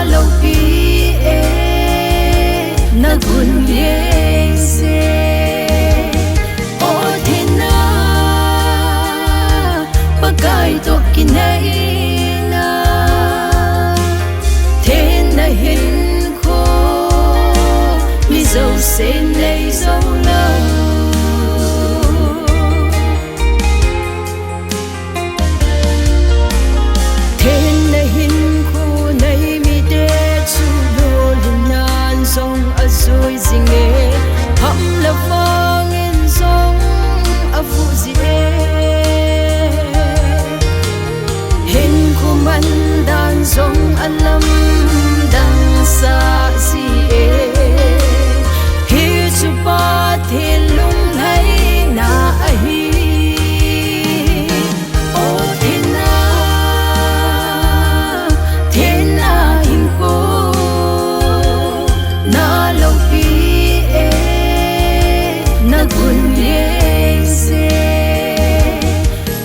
lâu pi e na gun ye se o thế na pagai to kinai na thế na hin ko mi dâu se nei dâu lâu rồi dinh nghe hậm là vang in sông a phụ gì hình của man đàn sông an lâm đằng xa gì hi chu pa thiên lung hay na hi o thiên na hình cô na lâu pi e na gun ye se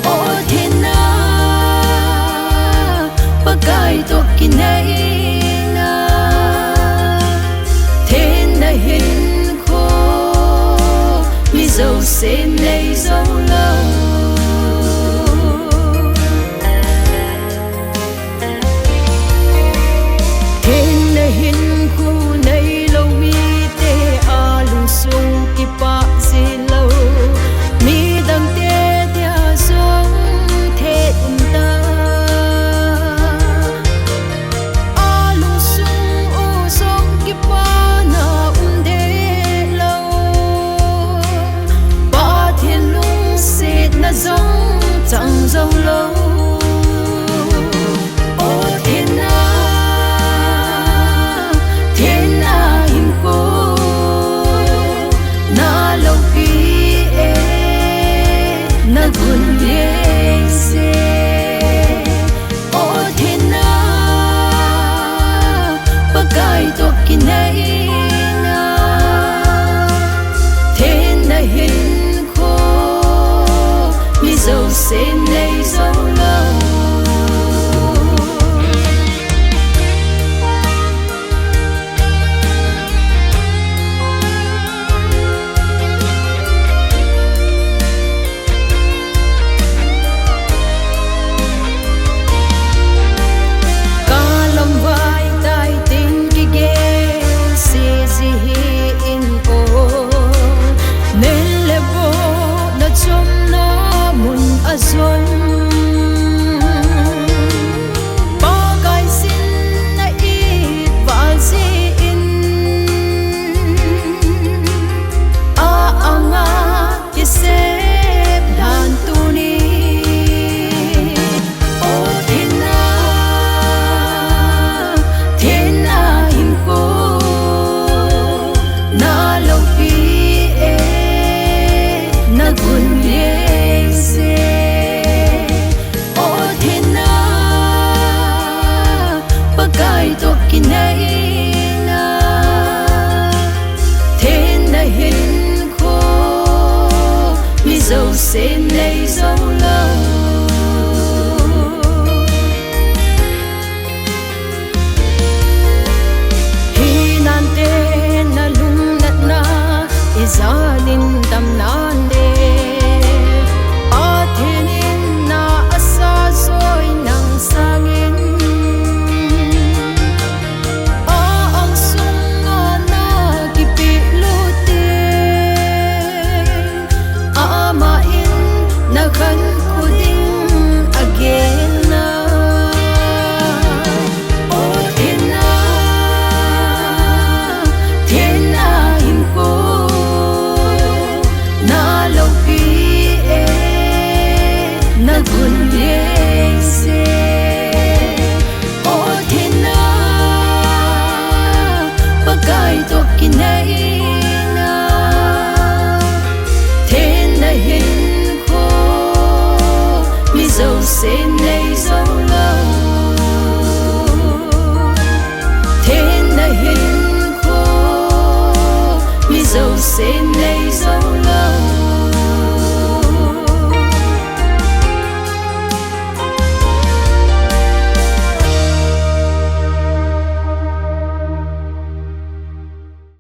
o thế na pagai to kinai na thế na hin ko mi dâu se nei dâu lâu thế na hin ko nei lâu mi te a lung sung ki pa si lâu mi dang te dia song the ta a lung sung o song ki pa na de lâu ba thiên lung se na zong chẳng dâu lâu o thiên na hình cô na lâu pi e na gun ye se o thế na pagai to kinai na thế na hin ko mi dâu se nei dâu lâu se nei dâu lâu hi nan te na lung nat na izalin tam nan de a thenin na asa soi nang sangin a ang sung na ki pi lu te a ma na khan kuding again na o thế na hin ko na lâu pi e na gun ye se o thế na pagai to kinai na thế na hin dâu se nei dâu lâu thế na hin ko mi dâu se nei dâu lâu